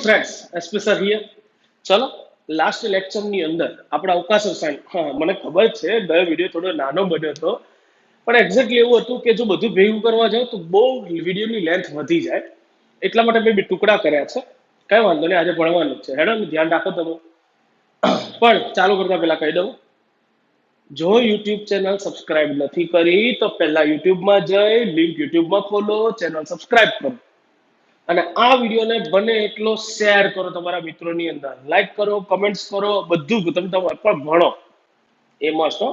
friends, Especially here. ચલો last lecture ની અંદર આપણે અવકાશ રસાયણ, હા મને ખબર છે ગયો વિડીયો થોડો નાનો બન્યો હતો, પણ એક્ઝેક્ટલી એવું હતું કે જો બધું ભેગું કરવા જાવ તો બહુ વિડીયોની લેન્થ વધી જાય, એટલા માટે મેં બે ટુકડા કર્યા છે. કઈ વાંધો નહીં, આજે ભણવાનું જ છે, હેડો ધ્યાન રાખો તમે. પણ ચાલુ કરતા પહેલા કહી દઉં, જો યુટ્યુબ ચેનલ સબસ્ક્રાઇબ નથી કરી તો પહેલા યુટ્યુબમાં જઈ લિંક યુટ્યુબમાં ખોલો, ચેનલ સબસ્ક્રાઇબ કરો અને આ વિડીયોને બને એટલો શેર કરો તમારા મિત્રોની અંદર, લાઈક કરો, કમેન્ટ્સ કરો, બધું તમે પણ ભણો એ મસ્ત હો.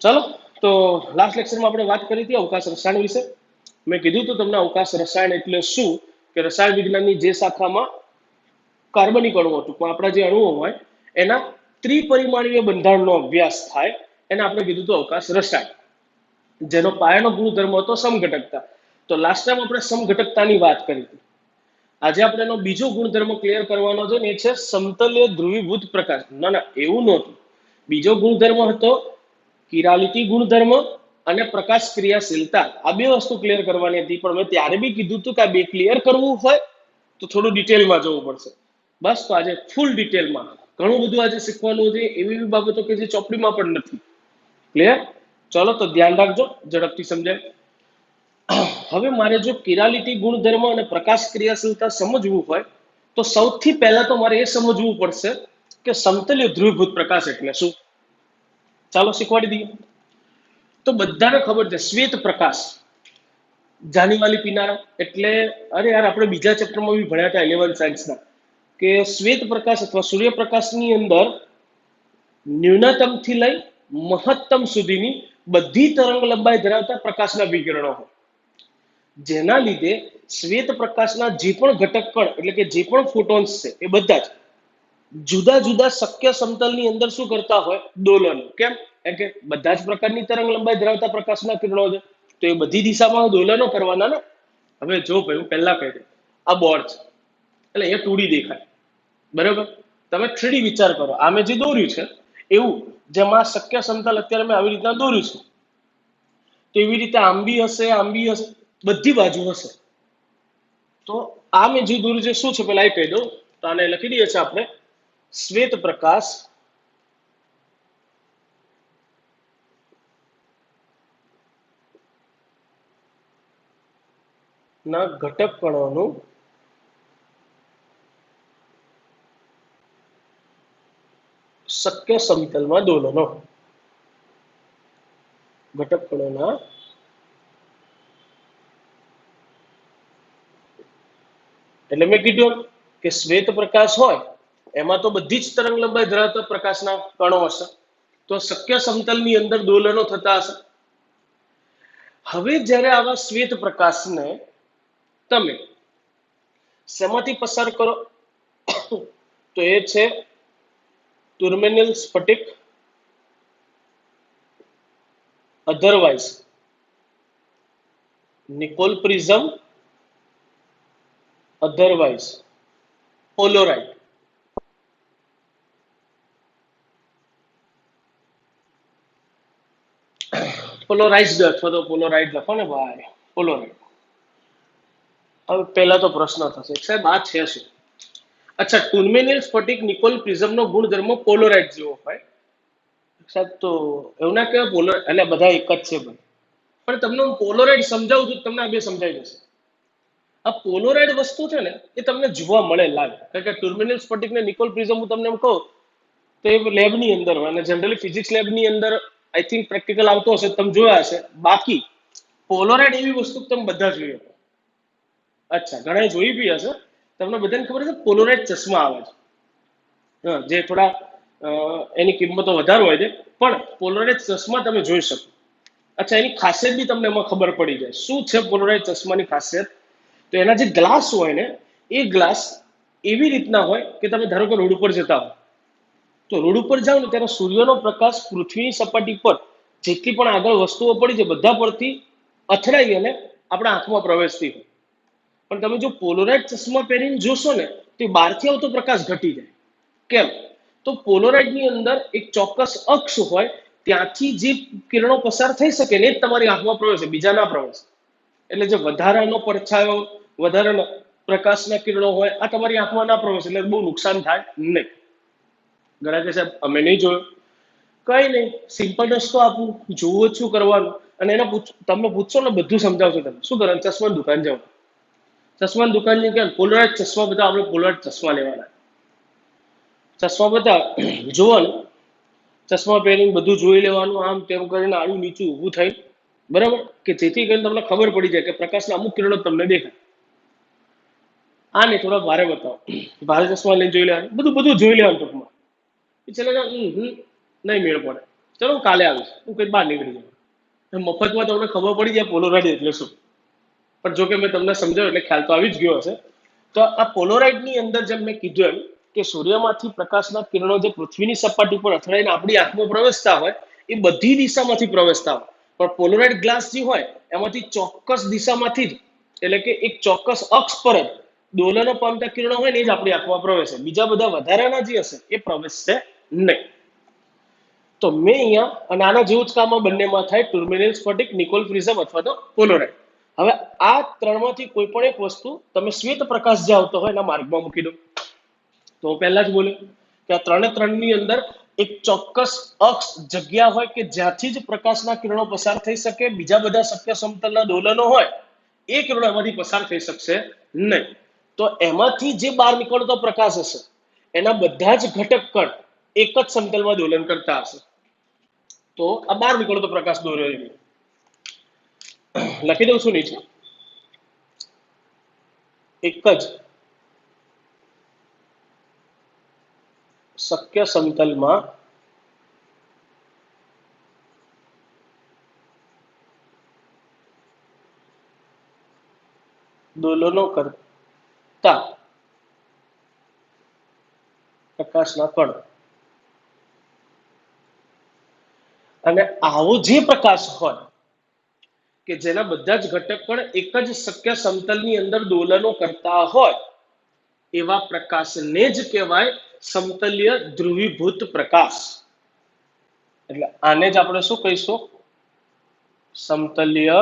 ચલો તો લાસ્ટ લેક્ચરમાં આપણે વાત કરી હતી અવકાશ રસાયણ વિશે. મેં કીધું હતું તમને અવકાશ રસાયણ એટલે શું, કે રસાયણ વિજ્ઞાનની જે શાખામાં કાર્બનિક અણુઓ, ટૂંકમાં આપણા જે અણુઓ હોય એના ત્રિપરિમાણીય બંધારણનો અભ્યાસ થાય, એને આપણે કીધું હતું અવકાશ રસાયણ, જેનો પાયાનો ગુણધર્મ હતો સમઘટકતા. તો લાસ્ટ ટાઈમ આપણે સમઘટકતાની વાત કરી હતી. આજે આપણે એનો બીજો ગુણધર્મ ક્લિયર કરવાનો છે ને એ છે સમતલ્ય ધ્રુવીભૂત પ્રકાશ. ના એવું નહોતું, બીજો ગુણધર્મ હતો કિરાલિટી ગુણધર્મ અને પ્રકાશ ક્રિયાશીલતા. આ બે વસ્તુ ક્લિયર કરવાની હતી, પણ મેં ત્યારે બી કીધું હતું કે આ બે ક્લિયર કરવું હોય તો થોડું ડિટેલમાં જવું પડશે. બસ તો આજે ફૂલ ડિટેલમાં ઘણું બધું આજે શીખવાનું છે, એવી બાબતો કે જે ચોપડીમાં પણ નથી. ક્લિયર? ચલો તો ધ્યાન રાખજો, ઝડપથી સમજાય. હવે મારે જો કિરાલિટી ગુણધર્મ અને પ્રકાશ ક્રિયાશીલતા સમજવું હોય તો સૌથી પહેલા તો મારે એ સમજવું પડશે કે સમતલ્ય ધ્રુવીભૂત પ્રકાશ એટલે શું. ચાલો શીખવાડી દઈએ. તો બધાને ખબર છે શ્વેત પ્રકાશ, જાનીવાલી પીનારા એટલે, અરે યાર આપણે બીજા ચેપ્ટરમાં બી ભણ્યા હતા 11 સાયન્સના, કે શ્વેત પ્રકાશ અથવા સૂર્યપ્રકાશની અંદર ન્યૂનતમથી લઈ મહત્તમ સુધીની બધી તરંગ લંબાઈ ધરાવતા પ્રકાશના વિકિરણો હોય, જેના લીધે શ્વેત પ્રકાશના જે પણ ઘટક કણ એટલે કે જે પણ ફોટોન્સ છે એ બધા જ જુદા જુદા શક્ય સમતલની અંદર શું કરતા હોય, દોલન. કેમ? કે બધા જ પ્રકારની તરંગ લંબાઈ ધરાવતા પ્રકાશના કિરણો છે, તો એ બધી દિશામાં દોલનો કરવાના ને. હવે જો ભાઈ હું પહેલા કહી દઉં, આ બોર્ડ છે એટલે એ 2D દેખાય, બરાબર? તમે 3D વિચાર કરો, આ મેં જે દોર્યું છે એવું જેમાં શક્ય સમતલ અત્યારે મેં આવી રીતના દોર્યું છે, તો એવી રીતે આમ બી હશે, બધી બાજુ હશે. તો આ મેં જે દોર્યું છે શું છે પેલા એ કહી દઉં, તો આને લખી દઈએ છીએ આપણે શ્વેત પ્રકાશ ના ઘટક કણોનું શક્ય સમતલમાં દોલનો. ઘટક કણોના એટલે મેં કીધું કે શ્વેત પ્રકાશ હોય એમાં તો બધી જ તરંગ લંબાઈ ધરાવતા પ્રકાશના કણો હશે, તો શક્ય સમતલની અંદર દોલનો થતા હશે. હવે જ્યારે આવા શ્વેત પ્રકાશને તમે શેમાંથી પસાર કરો તો એ છે ટુર્મેનિલ સ્ફટિક, અધરવાઇઝ નિકોલ પ્રિઝમ, અધરવાઇઝ પોલોરાઇડ. પોલોરાઇઝ્ડ અથવા તો પોલોરાઇડ લખો ને ભાઈ, પોલોરાઇડ. હવે પહેલા તો પ્રશ્ન થશે સાહેબ આ છે શું? અચ્છા, ટુર્મેનિલ સ્ફટિક નિકોલ પ્રિઝમનો ગુણધર્મ પોલોરાઇડ જેવો હોય સાહેબ, તો એવું ના કહેવાય પોલોરાઇડ એટલે બધા એક જ છે ભાઈ. પણ તમને હું પોલોરાઇડ સમજાવું છું, તમને આ બે સમજાઈ જશે. આ પોલોરાઇડ વસ્તુ છે ને એ તમને જોવા મળે લાગે, કારણ કે ટુર્મેનિલ સ્ફટિક ને નિકોલ પ્રિઝમ હું તમને એમ કહું તો એ લેબની અંદર હોય, અને જનરલી ફિઝિક્સ લેબની અંદર આઈ થિંક પ્રેક્ટિકલ આવતો હશે, તમે જોયા હશે. બાકી પોલોરાઇડ એવી વસ્તુ તમે બધા જોઈ શકો. અચ્છા, ઘણા જોઈ બી હશે. તમને બધાને ખબર છે પોલોરાઇડ ચશ્મા આવે છે, હા, જે થોડા એની કિંમતો વધારે હોય છે, પણ પોલોરાઇડ ચશ્મા તમે જોઈ શકો. અચ્છા, એની ખાસિયત બી તમને એમાં ખબર પડી જાય. શું છે પોલોરાઇડ ચશ્માની ખાસિયત? તો એના જે ગ્લાસ હોય ને એ ગ્લાસ એવી રીતના હોય કે તમે ધારો કે રોડ ઉપર જતા હો, તો રોડ ઉપર જાઓ ને ત્યારે સૂર્યનો પ્રકાશ પૃથ્વીની સપાટી પર જેટલી પણ આગળ વસ્તુઓ પડી છે બધા પરથી અથડાઈ અને આપણા આંખમાં પ્રવેશતી હોય. પણ તમે જો પોલોરાઇડ ચશ્મા પહેરીને જોશો ને તો બહારથી આવતો પ્રકાશ ઘટી જાય. કેમ? તો પોલોરાઇડની અંદર એક ચોક્કસ અક્ષ હોય, ત્યાંથી જે કિરણો પસાર થઈ શકે ને એ તમારી આંખમાં પ્રવેશે, બીજા ના પ્રવેશે. એટલે જે વધારાનો પડછાયો, વધારાનો પ્રકાશના કિરણો હોય આ તમારી આંખમાં ના પ્રવેશે એટલે બહુ નુકસાન થાય નહીં. ઘણા કે સાહેબ અમે નહીં જોયું, કઈ નહીં, સિમ્પલ રસ્તો આપું, જોવો જ શું કરવાનું. અને એને તમે પૂછશો ને બધું સમજાવશો. તમે શું કરવાનું? ચશ્માની દુકાન જાઓ, ચશ્માની દુકાનની ક્યાં પોલરાઇડ ચશ્મા બધા આપણે પોલરાઇડ ચશ્મા લેવાના. ચશ્મા બધા જોવાનું, ચશ્મા પહેરીને બધું જોઈ લેવાનું, આમ તેમ કરીને આડું નીચું ઊભું થઈ, બરાબર, કે જેથી કરીને તમને ખબર પડી જાય કે પ્રકાશના અમુક કિરણો તમને દેખાય. આ નહીં, થોડા ભારે બતાવો, ભારે ચશ્મા લઈને જોઈ લેવાનું, બધું બધું જોઈ લેવાનું ટૂંકમાં. ચલો નહીં મેળ પડે, ચલો હું કાલે આવીશ, હું કઈ બહાર નીકળી જાઉં. મફતમાં તમને ખબર પડી જાય પોલોરાઇડ એટલે શું. પણ જો કે મેં તમને સમજાવ્યું એટલે ખ્યાલ તો આવી જ ગયો હશે. તો આ પોલોરાઇડની અંદર જેમ મેં કીધું એમ કે સૂર્યમાંથી પ્રકાશના કિરણો જે પૃથ્વીની સપાટી પર અથડાઈને આપણી આંખમાં પ્રવેશતા હોય એ બધી દિશામાંથી પ્રવેશતા હોય. પણ પોલોરાઇડ ગ્લાસ જે હોય એમાંથી ચોક્કસ દિશામાંથી જ, એટલે કે એક ચોક્કસ અક્ષ પર જ દોલનો પામતા કિરણો હોય ને એ જ આપણી આંખમાં પ્રવેશે. બીજા બધા વધારાના જે હશે એ પ્રવેશશે નહીં. તો મેં અહીંયા અને આના જેવું જ કામ આ બંનેમાં થાય, ટુર્મેલિન સ્ફટિક, નિકોલ પ્રિઝમ અથવા તો પોલોરાઇડ. હવે આ ત્રણમાંથી કોઈ પણ એક વસ્તુ તમે શ્વેત પ્રકાશ જે આવતો હોય એના માર્ગમાં મૂકી દો. તો હું પહેલા જ બોલ્યો કે આ ત્રણે ત્રણની અંદર એક ચોક્કસ અક્ષ જગ્યા હોય કે જ્યાંથી જ પ્રકાશના કિરણો પસાર થઈ શકે. બીજા બધા શક્ય સમતલના દોલનો હોય એ કિરણો એમાંથી પસાર થઈ શકશે નહીં. તો એમાંથી જે બહાર નીકળતો પ્રકાશ હશે એના બધા જ ઘટક કણ એક જ સમતલમાં દોલન કરતા હશે. તો આ બહાર નીકળતો પ્રકાશ દોર્યો લખી દઉં છું નીચે, એક જ શક્ય સમતલમાં દોલનો કરતા પ્રકાશના કણ. અને આવો જે પ્રકાશ હોય કે જેના બધા જ ઘટક કણ એક જ શક્ય સમતલની અંદર દોલનો કરતા હોય એવા પ્રકાશને જ કહેવાય સમતલીય ધ્રુવીભૂત પ્રકાશ. એટલે આને જ આપણે શું કહીશું? સમતલીય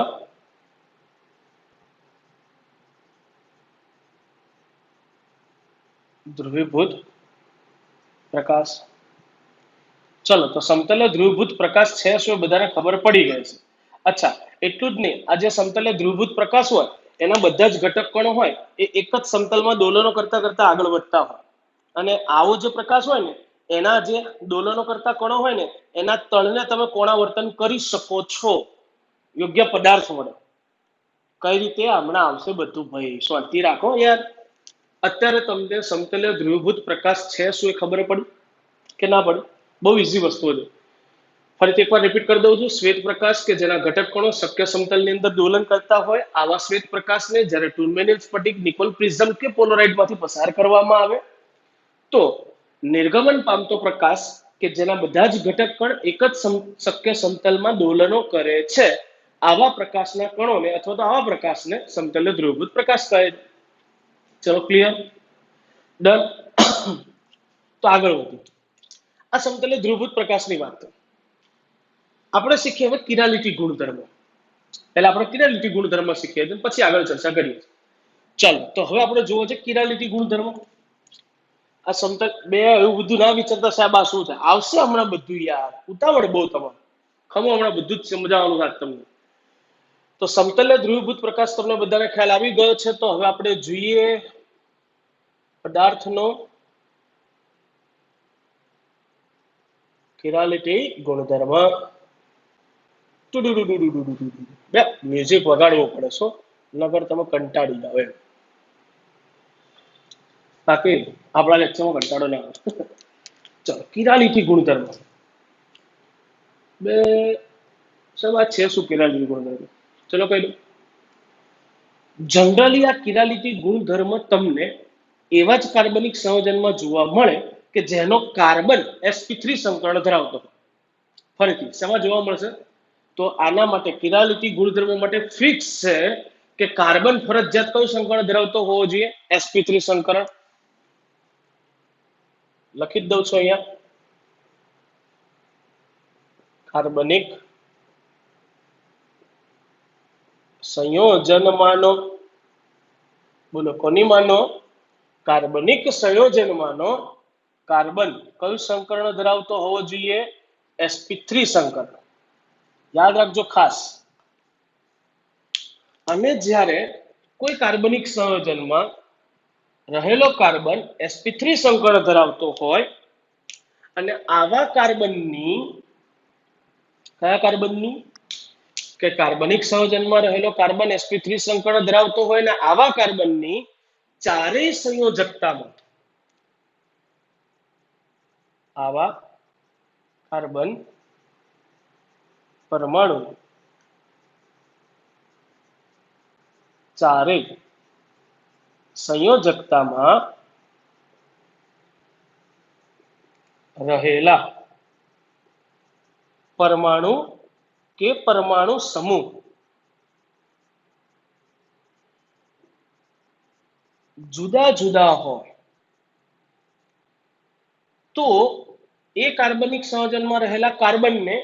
ધ્રુવીભૂત પ્રકાશ. ચલો, તો સમતલ્ય ધ્રુવીભૂત પ્રકાશ છે શું બધાને ખબર પડી ગઈ છે. અચ્છા, એટલું જ નહીં, આ જે સમતલ્ય ધ્રુવીભૂત પ્રકાશ હોય એના બધા જ ઘટક કણો હોય એ એક જ સમતલમાં દોલનો કરતા કરતા આગળ વધતા હોય. અને આવો જે પ્રકાશ હોય ને એના જે દોલનો કરતા કણો હોય ને એના તળને તમે કોણાવર્તન કરી શકો છો યોગ્ય પદાર્થ વડે. કઈ રીતે? હમણાં આવશે બધું. ભાઈ શાંતિ રાખો યાર. અત્યારે તમને સમતલ્ય ધ્રુવીભૂત પ્રકાશ છે શું એ ખબર પડી કે ના પડી? બહુ ઇઝી વસ્તુ છે. ફરીથી એકવાર રિપીટ કરી દઉં છું. શ્વેત પ્રકાશ કે જેના ઘટક કણો શક્ય સમતલની અંદર દોલન કરતા હોય આવા શ્વેત પ્રકાશને જ્યારે ટુર્મેલિન સ્ફટિક, નિકોલ પ્રિઝમ કે પોલોરાઇડમાંથી પસાર કરવામાં આવે તો નિર્ગમન પામતો પ્રકાશ કે જેના બધા જ ઘટક કણ એક જ શક્ય સમતલમાં દોલનો કરે છે આવા પ્રકાશના કણોને અથવા તો આવા પ્રકાશને સમતલ્ય ધ્રુવીભૂત પ્રકાશ કહે. ચલો, ક્લિયર? ડન. તો આગળ વધીએ. આ સમતલ્ય ધ્રુવીભૂત પ્રકાશની વાત આપણે શીખીએ હવે કિરાલિટી ગુણધર્મ. પહેલા આપણે કિરાલિટી ગુણધર્મ શીખીએ પછી આગળ ચર્ચા કરીએ. ચાલો, તો હવે આપણે જોવો છે કિરાલિટી ગુણધર્મ. આ સમતલ બે એવું બધું ના વિચારતા સાહેબ આ શું છે, આવશે હમણાં બધું યાર, ઉતાવળ બહુ તમારે, ખમો હમણાં બધું જ સમજાવવાનું વાત તમને. તો સમતલ્ય ધ્રુવીભૂત પ્રકાશ તમને બધાને ખ્યાલ આવી ગયો છે. તો હવે આપણે જોઈએ પદાર્થનો કિરાલિટી ગુણધર્મ. બે મ્યુઝિક વગાડવું પડે છો નગર તમે કંટાળી જાવ એમ. બાકી આપણા લેક્ચરમાં કંટાળો ના આવે. ચલો, કિરાલિટી ગુણધર્મ. બે સાહેબ આ છે શું કિરાલિટી ગુણધર્મ? ચલો કહી દો. જનરલી આ કિરાલિટી ગુણધર્મ તમને એવા જ કાર્બનિક સંયોજનમાં જોવા મળે કે જેનો કાર્બન sp3 સંકરણ ધરાવતો હોય. ફરીથી શેમાં જોવા મળશે? તો આના માટે કિરાલિટી ગુણધર્મ માટે ફિક્સ છે કે કાર્બન ફરજિયાત કયું સંકરણ ધરાવતો હોવો જોઈએ? sp3 સંકરણ. લખી જ દઉં છું અહીંયા, કાર્બનિક સંયોજનમાંનો બોલો કોની માનો? કાર્બનિક સંયોજનમાંનો કાર્બન કયું સંકરણ ધરાવતો હોવો જોઈએ? sp3 સંકરણ. યાદ રાખજો ખાસ. અને જ્યારે કોઈ કાર્બનિક સંયોજનમાં રહેલો કાર્બન sp3 સંકરણ ધરાવતો હોય અને આવા કાર્બનની, કયા કાર્બનની? કે કાર્બનિક સંયોજનમાં રહેલો કાર્બન sp3 સંકરણ ધરાવતો હોય ને આવા કાર્બનની ચારેય સંયોજકતામાં, આવા કાર્બન પરમાણુ ચારેય સંયોજકતામાં રહેલા પરમાણુ કે પરમાણુ સમૂહ જુદા જુદા હોય તો એ કાર્બનિક સંયોજનમાં રહેલા કાર્બનને,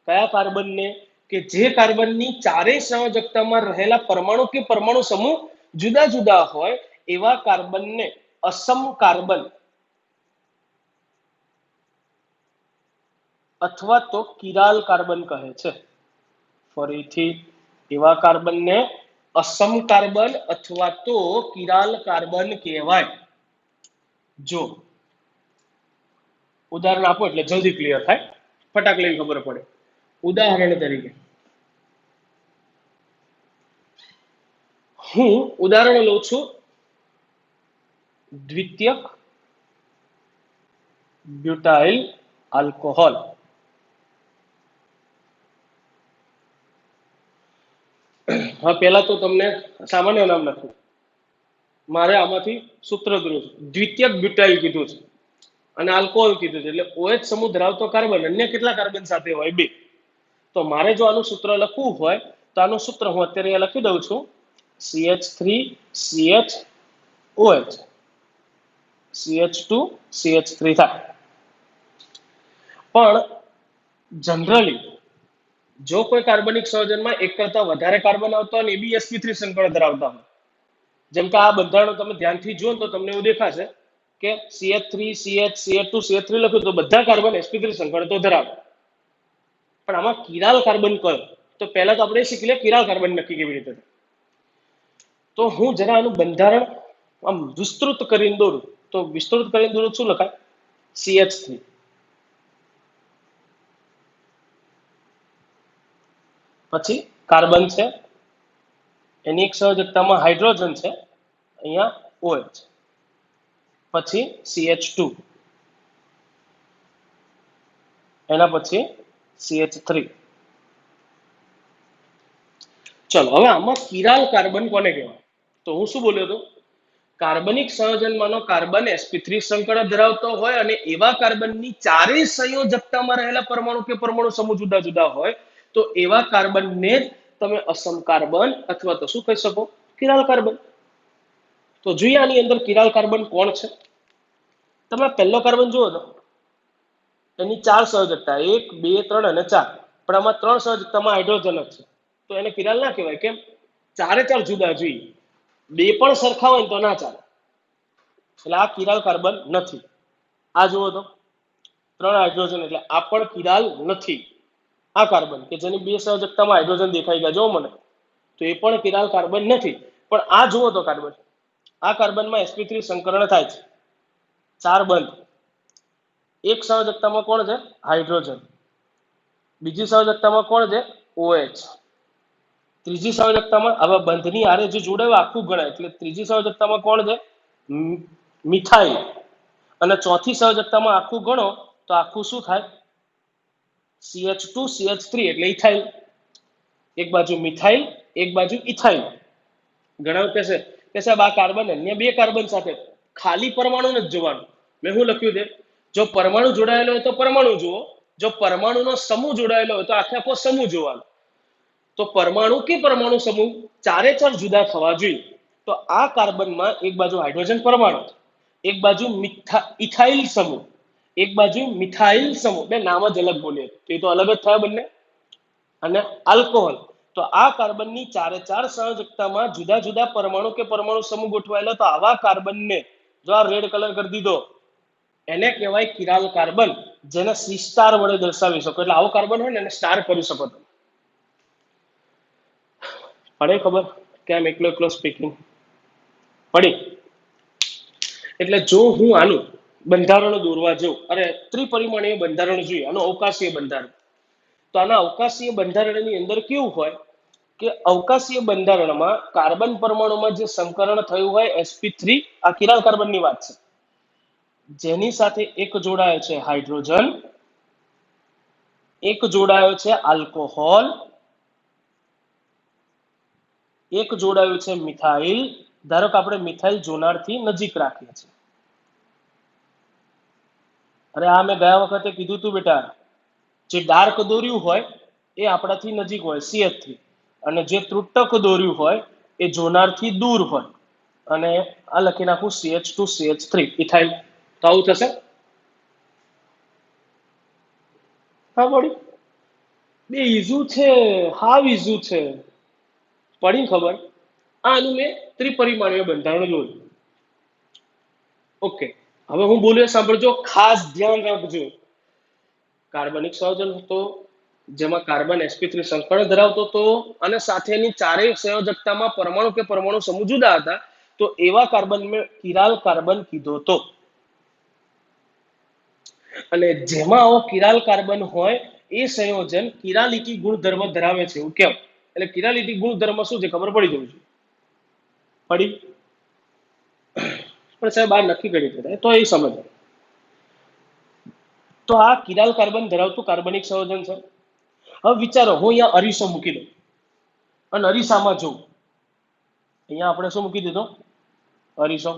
કયા કાર્બનને? કે જે કાર્બનની ચારેય સંયોજકતામાં રહેલા પરમાણુ કે પરમાણુ સમૂહ જુદા જુદા હોય એવા કાર્બનને અસમ કાર્બન અથવા તો કિરાલ કાર્બન કહે છે. ફરીથી, એવા કાર્બનને અસમ કાર્બન અથવા તો કિરાલ કાર્બન કહેવાય. જો ઉદાહરણ આપો એટલે જલ્દી ક્લિયર થાય, ફટાક લઈને ખબર પડે. ઉદાહરણ તરીકે હું ઉદાહરણ લઉં છું દ્વિતીયક બ્યુટાઇલ આલ્કોહોલ. હા, પહેલા તો તમને સામાન્ય નામ લખું. મારે આમાંથી સૂત્ર દોરું છું. દ્વિતીયક બ્યુટાઇલ કીધું છે અને આલ્કોહોલ કીધું છે, એટલે OH સમૂહ ધરાવતો કાર્બન અન્ય કેટલા કાર્બન સાથે હોય? 2. તો મારે જો આનું સૂત્ર લખવું હોય તો આનું સૂત્ર હું અત્યારે અહીંયા લખી દઉં છું. CH3CHOH CH2 CH3 થાય. પણ જનરલી જો કોઈ કાર્બનિક સંયોજનમાં એક કરતા વધારે કાર્બન આવતા હોય ને એ બી sp3 સંકળ ધરાવતા હોય, જેમ કે આ બંધારણો તમે ધ્યાનથી જુઓ તો તમને એવું દેખાશે કે CH3 CH CH2 CH3 લખ્યું તો બધા કાર્બન sp3 સંકળ તો ધરાવે. પણ આમાં કિરાલ કાર્બન કયો? તો પહેલા તો આપણે શીખી લે કિરાલ કાર્બન નક્કી કેવી રીતે. તો હું જરા આનું બંધારણ આમ વિસ્તૃત કરીને દોરું. તો વિસ્તૃત કરીને દોરું શું લખાય? CH3 પછી કાર્બન છે, એની એક સંયોજકતામાં હાઇડ્રોજન છે, અહીંયા OH, પછી CH2, એના પછી CH3. ચલો હવે આમાં કિરાલ કાર્બન કોને કહેવાય? તો હું શું બોલ્યો હતો? કાર્બનિક સંયોજનમાંનો કાર્બન sp3 સંકળ ધરાવતો હોય અને એવા કાર્બનની ચારેય સંયોજકતામાં રહેલા પરમાણુ કે પરમાણુ સમૂહ જુદા જુદા હોય તો એવા કાર્બનને જ તમે અસમ કાર્બન અથવા તો શું કહી શકો? Chiral carbon. તો જોઈએ આની અંદર કિરાલ કાર્બન કોણ છે. તમે પહેલો કાર્બન જુઓ તો એની 4 સંયોજકતા, 1 2 3 અને 4, પણ આમાં 3 સંયોજકતામાં હાઇડ્રોજન જ છે, તો એને કિરાલ ના કહેવાય. કેમ? 4 જુદા જોઈએ, 2 પણ સરખા હોય તો ના ચાલે, એટલે આ કિરાલ કાર્બન નથી. આ જુઓ તો 3 હાઇડ્રોજન, એટલે આ પણ કિરાલ નથી. આ કાર્બન કે જેની 2 સંયોજકતામાં હાઇડ્રોજન દેખાઈ ગયા જો મને, તો એ પણ કિરાલ કાર્બન નથી. પણ આ જુઓ તો કાર્બન, આ કાર્બનમાં sp3 સંકરણ થાય છે, 4 બંધ. એક સંયોજકતામાં કોણ છે? હાઇડ્રોજન. બીજી સંયોજકતામાં કોણ છે? OH. ત્રીજી સંયોજકતામાં આવા બંધની હારે જે જોડાયું આખું ગણાય, એટલે ત્રીજી સંયોજકતામાં કોણ છે? મિથાઇલ. અને ચોથી સંયોજકતામાં આખું ગણો તો આખું શું થાય? CH2 CH3 એટલે ઇથાઇલ. એક બાજુ મિથાઇલ, એક બાજુ ઇથાઇલ. ઘણા કહેશે કે સાહેબ આ કાર્બન અન્ય 2 કાર્બન સાથે, ખાલી પરમાણુ જ જોવાનું. મેં શું લખ્યું છે? જો પરમાણુ જોડાયેલો હોય તો પરમાણુ જુઓ, જો પરમાણુનો સમૂહ જોડાયેલો હોય તો આખો સમૂહ જોવાનો. તો પરમાણુ કે પરમાણુ સમૂહ 4 જુદા થવા જોઈએ. તો આ કાર્બનમાં એક બાજુ હાઇડ્રોજન પરમાણુ, એક બાજુ ઇથાઇલ સમૂહ, એક બાજુ મિથાઇલ સમૂહ. બે નામ જ અલગ બોલીએ તો એ તો અલગ જ થયા બંને. અને આલ્કોહોલ તો આ કાર્બનની ચારે ચાર સંયોજકતામાં જુદા જુદા પરમાણુ કે પરમાણુ સમૂહ ગોઠવાયેલા, તો આવા કાર્બનને જો આ રેડ કલર કરી દીધો એને કહેવાય કિરાલ કાર્બન, જેને સી સ્ટાર વડે દર્શાવી શકો. એટલે આવો કાર્બન હોય ને એને સ્ટાર કરી શકો તમે. પડે ખબર કેમ એકલો એકલો સ્પીકિંગ પડી? એટલે જો હું આનું બંધારણ દોરવા જાઉં, અરે ત્રિપરિમાણીય બંધારણ જોઈએ, આનું અવકાશીય બંધારણ, તો આના અવકાશીય બંધારણની અંદર કેવું હોય કે અવકાશીય બંધારણમાં કાર્બન પરમાણુમાં જે સંકરણ થયું હોય sp3, આ કિરાલ કાર્બનની વાત છે, જેની સાથે એક જોડાયો છે હાઇડ્રોજન, એક જોડાયો છે આલ્કોહોલ, એક જોડાયું છે મિથાઇલ. ધારો કે આપણે મિથાઇલ જોનારથી નજીક રાખીએ છીએ. અરે આ મેં ગયા વખતે કીધું તું બેટા, જે ડાર્ક દોર્યું હોય એ આપણાથી નજીક હોય CH3, અને જે ત્રુટક દોર્યું હોય એ જોનારથી દૂર હોય. અને આ લખી નાખું CH2 CH3 ઇથાઇલ. તો આવું થશે. હા પડી? બે ઈઝુ છે, હાવ ઈઝુ છે. પડી ખબર? આનું મેં ત્રિપરિમાણીય બંધારણ જોયું. ઓકે, હવે હું બોલ્યો સાંભળજો, ખાસ ધ્યાન રાખજો. કાર્બનિક સંયોજન હતો જેમાં કાર્બન sp3 સંકરણ ધરાવતો હતો અને સાથેની ચારેય સંયોજકતામાં પરમાણુ કે પરમાણુ સમૂહ જુદા હતા, તો એવા કાર્બન મેં કિરાલ કાર્બન કીધો હતો. અને જેમાં આવો કિરાલ કાર્બન હોય એ સંયોજન કિરાલિટી ગુણધર્મ ધરાવે છે. એવું કેમ? એટલે કિરાલિટી ગુણધર્મ શું છે ખબર પડી જવું જોઈએ. પડી? પણ સાહેબ આ નક્કી કરી દીધા તો એ સમજ. તો આ કિરાલ કાર્બન ધરાવતું કાર્બનિક સંયોજન છે. હવે વિચારો, હું અહીંયા અરીસો મૂકી દઉં અને અરીસામાં જોઉં. અહીંયા આપણે શું મૂકી દીધો? અરીસો.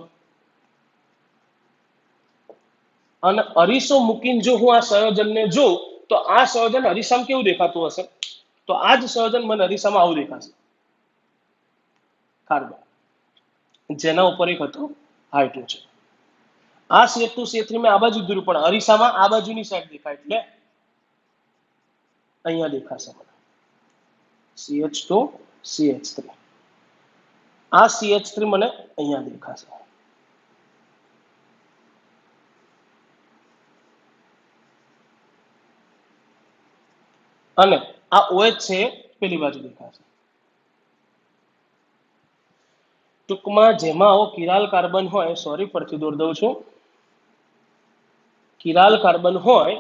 અને અરીસો મૂકીને જો હું આ સંયોજનને જોઉં તો આ સંયોજન અરીસામાં કેવું દેખાતું હશે? તો આ જ સંયોજન મને અરીસામાં આવું દેખાશે, કાર્બન, જેના ઉપર એક હતું હાઇડ્રોજન. આ CH2 CH3 મેં આ બાજુ દોર્યું, પણ અરીસામાં આ બાજુની સાઈડ દેખાય, એટલે અહીંયા દેખાશે મને CH2 CH3. આ CH3 મને અહીંયા દેખાશે. અને આ OH છે પેલી બાજુ દેખાશે. ટૂંકમાં જેમાં આવો કિરાલ કાર્બન હોય, સોરી ફરીથી દોર દઉં છું, કિરાલ કાર્બન હોય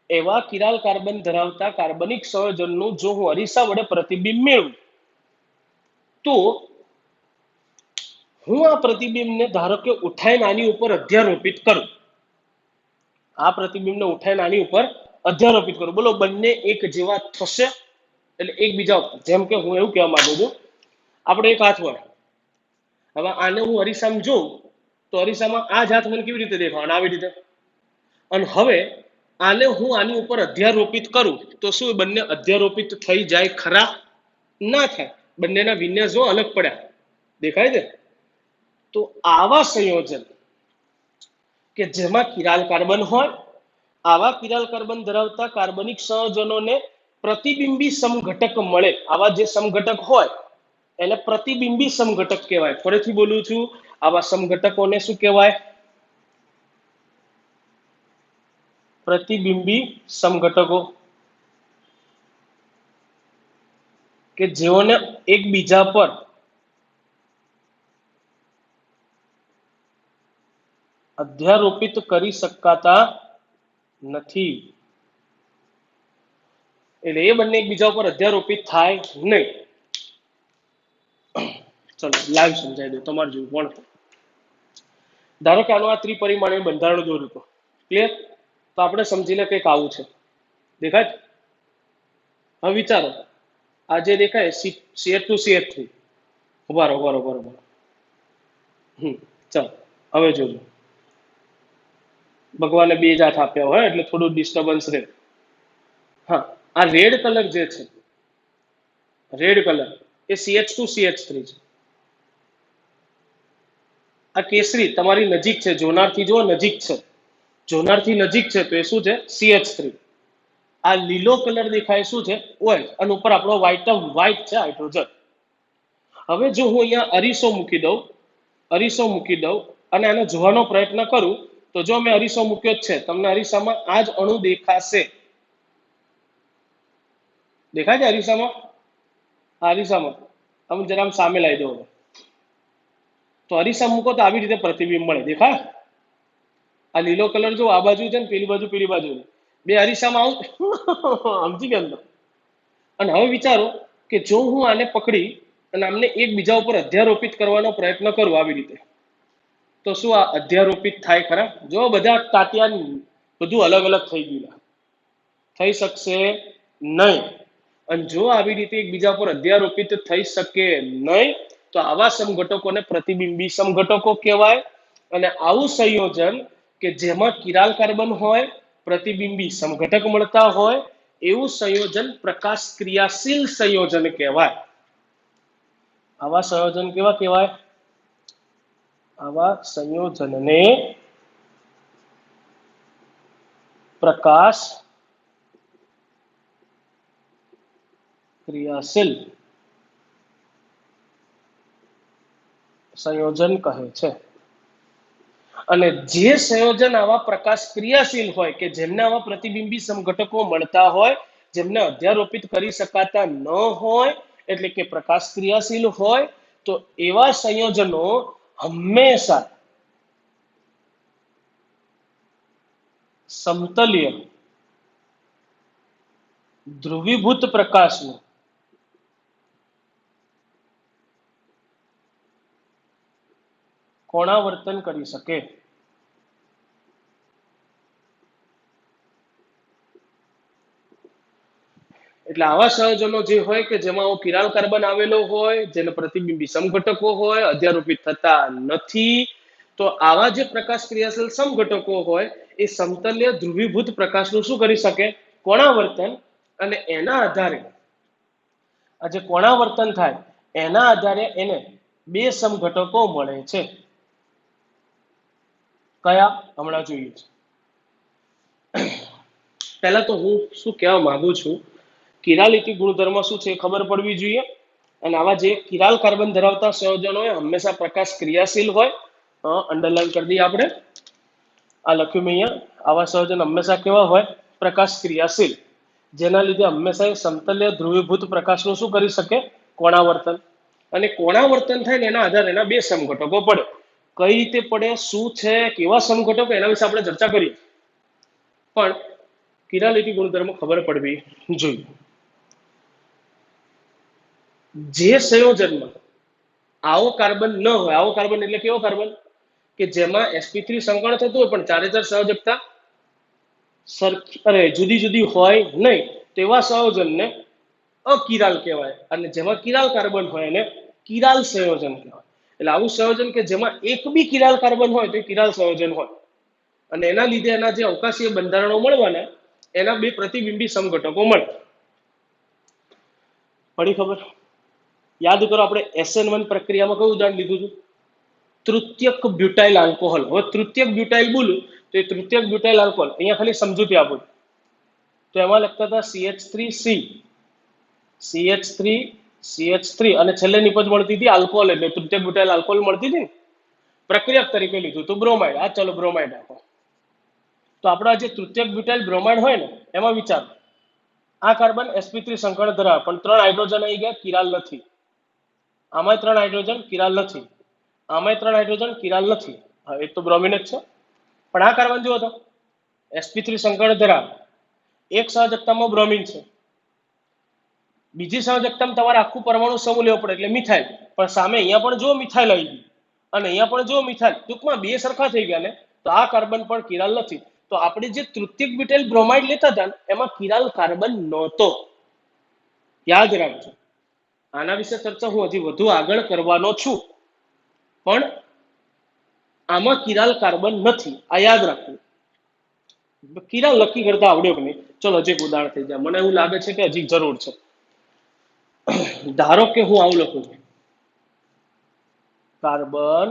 એવા કિરાલ કાર્બન ધરાવતા કાર્બનિક સંયોજનનું જો હું અરીસા વડે પ્રતિબિંબ મેળવું, તો હું આ પ્રતિબિંબને ધારો કે ઉઠાઈને આની ઉપર અધ્યારોપિત કરું. આ પ્રતિબિંબને ઉઠાઈને આની ઉપર અધ્યારોપિત કરું. બોલો બંને એક જેવા થશે? એટલે એકબીજા, જેમ કે હું એવું કહેવા માંગુ છું, આપણે એક હાથ હોય, હવે આને હું અરીસામાં જોઉં તો અરીસામાં આ જ હાથ મને કેવી રીતે દેખાવાનો? આવી રીતે. અને હવે આને હું આની ઉપર અધ્યારોપિત કરું તો શું બંને અધ્યારોપિત થઈ જાય ખરા? ના થાય. બંનેના વિન્યાસ જો અલગ પડ્યા, દેખાય છે? તો આવા સંયોજન કે જેમાં કિરાલ કાર્બન હોય, આવા કિરાલ કાર્બન ધરાવતા કાર્બનિક સંયોજનોને પ્રતિબિંબી સમઘટક મળે. આવા જે સમઘટક હોય એને પ્રતિબિંબી સમઘટક કહેવાય. ફરીથી બોલું છું, આવા સમઘટકોને શું કહેવાય? પ્રતિબિંબી સમઘટકો, કે જેઓને એકબીજા પર અધ્યારોપિત કરી શકાતા નથી. એટલે એ બંને એકબીજા ઉપર અધ્યારોપિત થાય નહીં. ચલો લાઈવ સમજાવી દઉં તમારે જોયું કોણ. ધારો કે આનું આ ત્રિપરિમાણીય બંધારણ દોર્યું હતું, ક્લિયર? તો આપણે સમજી લે કંઈક આવું છે, દેખાય? હવે વિચારો, આ જે દેખાય CH2 CH3, બરોબર. ચલો હવે જોજો. ભગવાને બે જ હાથ આપ્યા હોય એટલે થોડું ડિસ્ટર્બન્સ રહે. હા, આ રેડ કલર જે છે, રેડ કલર એ CH2 CH3 છે. આ કેસરી તમારી નજીક છે, જોનારથી જો નજીક છે, જોનારથી નજીક છે તો એ શું છે? CH3. આ લીલો કલર દેખાય શું છે? ઓઇલ. અને ઉપર આપણો વ્હાઇટ છે હાઇડ્રોજન. હવે જો હું અહીંયા અરીસો મૂકી દઉં અને આને જોવાનો પ્રયત્ન કરું, તો જો મેં અરીસો મૂક્યો જ છે, તમને અરીસામાં આ જ અણુ દેખાશે. દેખાય છે અરીસામાં? આ અરીસામાં આમ જરા આમ સામે લાવી દો. તો અરીસા મૂકો તો આવી રીતે પ્રતિબિંબ મળે. દેખાય? આ લીલો કલર જો આ બાજુ છે ને પેલી બાજુ છે. બે અરીસામાં આવું સમજી ગયા અંદર. અને હવે વિચારો કે જો હું આને પકડી અને આમને એકબીજા ઉપર અધ્યારોપિત કરવાનો પ્રયત્ન કરું આવી રીતે, તો શું આ અધ્યારોપિત થાય ખરા? જો બધા તાત્યા બધું અલગ અલગ થઈ ગયું, થઈ શકશે નહીં. અને જો આવી રીતે એકબીજા પર અધ્યારોપિત થઈ શકે નહીં, તો આવા સમઘટકોને પ્રતિબિંબી સમઘટકો કહેવાય. અને આવું સંયોજન કે જેમાં કિરાલ કાર્બન હોય, પ્રતિબિંબી સમઘટક મળતા હોય, એવું સંયોજન પ્રકાશ ક્રિયાશીલ સંયોજન કહેવાય. આવા સંયોજન કેવા કહેવાય? આવા સંયોજનને પ્રકાશ ક્રિયાશીલ સંયોજન કહે છે. અને જે સંયોજન આવા પ્રકાશ ક્રિયાશીલ હોય, કે જેમને આવા પ્રતિબિંબી સમઘટકો મળતા હોય, જેમને અધ્યારોપિત કરી શકાતા ન હોય, એટલે કે પ્રકાશ ક્રિયાશીલ હોય, તો એવા સંયોજનો હંમેશા સમતલીય ધ્રુવીભૂત પ્રકાશનું કોણાવર્તન કરી શકે. એટલે આવા સંયોજનો જે હોય કે જેમાં કિરાલ કાર્બન આવેલો હોય, જેને પ્રતિબિંબી સમઘટકો હોય, અધ્યારોપિત થતા નથી, તો આવા જે પ્રકાશ ક્રિયાશીલ સમઘટકો હોય એ સમતલ્ય ધ્રુવીભૂત પ્રકાશનું શું કરી શકે? કોણાવર્તન. અને એના આધારે આ જે કોણાવર્તન થાય એના આધારે એને બે સમઘટકો મળે છે. કયા? હમણાં જોઈએ છે. પહેલા તો હું શું કહેવા માંગુ છું, કિરાલિટી ગુણધર્મ શું છે ખબર પડવી જોઈએ. અને આવા જે કિરાલ કાર્બન ધરાવતા સંયોજનો હોય હંમેશા પ્રકાશ ક્રિયાશીલ હોય. અંડરલાઈન કરી દઈએ આપણે. આ લખ્યું મેં અહીંયા. આવા સંયોજન હંમેશા કેવા હોય? પ્રકાશ ક્રિયાશીલ. જેના લીધે હંમેશા સમતલ્ય ધ્રુવીભૂત પ્રકાશનું શું કરી શકે? કોણાવર્તન. અને કોણાવર્તન થાય ને એના આધારે એના બે સમઘટકો પડે. કઈ રીતે પડે, શું છે, કેવા સમઘટકો, એના વિશે આપણે ચર્ચા કરીએ. પણ કિરાલિટી ગુણધર્મ ખબર પડવી જોઈએ. જે સંયોજનમાં આવો કાર્બન ન હોય, આવો કાર્બન એટલે કેવો કાર્બન? કે જેમાં sp3 સંકળ થતું હોય પણ ચારે ચાર સંયોજકતા જુદી જુદી હોય નહીં, તેવા સંયોજનને અકિરાલ કહેવાય. અને જેમાં કિરાલ કાર્બન હોય એને કિરાલ સંયોજન કહેવાય. એટલે આવું સંયોજન કે જેમાં એક બી કિરાલ કાર્બન હોય તો એ કિરાલ સંયોજન હોય. અને એના લીધે એના જે અવકાશીય બંધારણો મળવાના, એના બે પ્રતિબિંબી સમઘટકો મળે. પડી ખબર? યાદ કરો, આપણે SN1 પ્રક્રિયામાં કયું ઉદાહરણ લીધું હતું? તૃતીયક બ્યુટાઇલ આલ્કોહોલ. હવે તૃતીયક બ્યુટાઇલ બોલું તો એ તૃતીયક બ્યુટાઇલ આલ્કોહોલ અહીંયા ખાલી સમજૂતી આપું તો એમાં લખતા હતા CH3 અને છેલ્લે નિપજ મળતી હતી આલ્કોહોલ, એટલે તૃતીયક બ્યુટાઇલ આલ્કોહોલ મળતી હતી ને, પ્રક્રિયક તરીકે લીધું તો બ્રોમાઇડ. આ ચલો બ્રોમાઇડ આપો. તો આપણા જે તૃતીયક બ્યુટાઇલ બ્રોમાઇડ હોય ને, એમાં વિચારો આ કાર્બન sp3 સંકળ ધરાવે પણ 3 હાઇડ્રોજન આવી ગયા, કિરાલ નથી. આમાંય 3 હાઇડ્રોજન, કિરાલ નથી. આમાંય 3 હાઇડ્રોજન, કિરાલ નથી. હા, એક તો બ્રોમિન જ છે. પણ આ કાર્બન જુઓ તો sp3 સંકળ ધરાવે, એક સંયોજકતામાં બ્રોમિન છે, બીજી સંયોજકતામાં તમારે આખું પરમાણુ સમૂહ લેવો પડે એટલે મિથાઇલ. પણ સામે અહીંયા પણ જો મિથાઇલ આવી ગઈ અને અહીંયા પણ જો મિથાઇલ, ટૂંકમાં બે સરખા થઈ ગયા ને, તો આ કાર્બન પણ કિરાલ નથી. તો આપણે જે તૃતીયક બ્યુટાઇલ બ્રોમાઇડ લેતા હતા એમાં કિરાલ કાર્બન નહોતો. યાદ રાખજો. આના વિશે ચર્ચા હું હજી વધુ આગળ કરવાનો છું, પણ આમાં કિરાલ કાર્બન નથી. આ યાદ રાખવું. કિરાલ નક્કી કરતા આવડ્યો કે નહીં? ચલો હજી એક ઉદાહરણ થઈ જાય. મને એવું લાગે છે કે હજી જરૂર છે. ધારો કે હું આવું લખું છું, કાર્બન,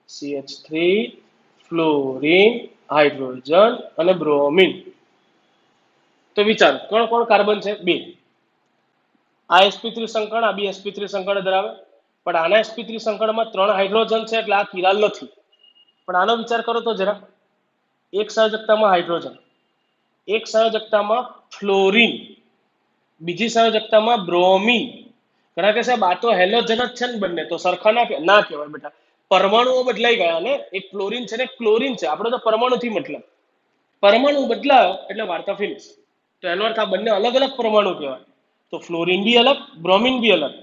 CH3, ફ્લોરિન, હાઇડ્રોજન અને બ્રોમિન. તો વિચારો કોણ કોણ કાર્બન છે? બે. આ sp3 સંકળ, આ બી sp3 સંકળ ધરાવે, પણ આના sp3 સંકળમાં 3 હાઇડ્રોજન છે એટલે આ કિરાલ નથી. પણ આનો વિચાર કરો તો જરા, એક સંયોજકતામાં હાઇડ્રોજન, એક સંયોજકતામાં ફ્લોરિન, બીજી સંયોજકતામાં બ્રોમિન. ઘણા કે સાહેબ આ તો હેલોજન જ છે ને બંને, તો સરખા ના કહેવાય બેટા. પરમાણુઓ બદલાઈ ગયા ને, એક ફ્લોરિન છે ને ક્લોરિન છે. આપણે તો પરમાણુથી મતલબ, પરમાણુ બદલાયો એટલે વાર્તા ફિનિશ. તો એનો અર્થ આ બંને અલગ અલગ પરમાણુ કહેવાય. તો ફ્લોરિન બી અલગ, બ્રોમિન બી અલગ,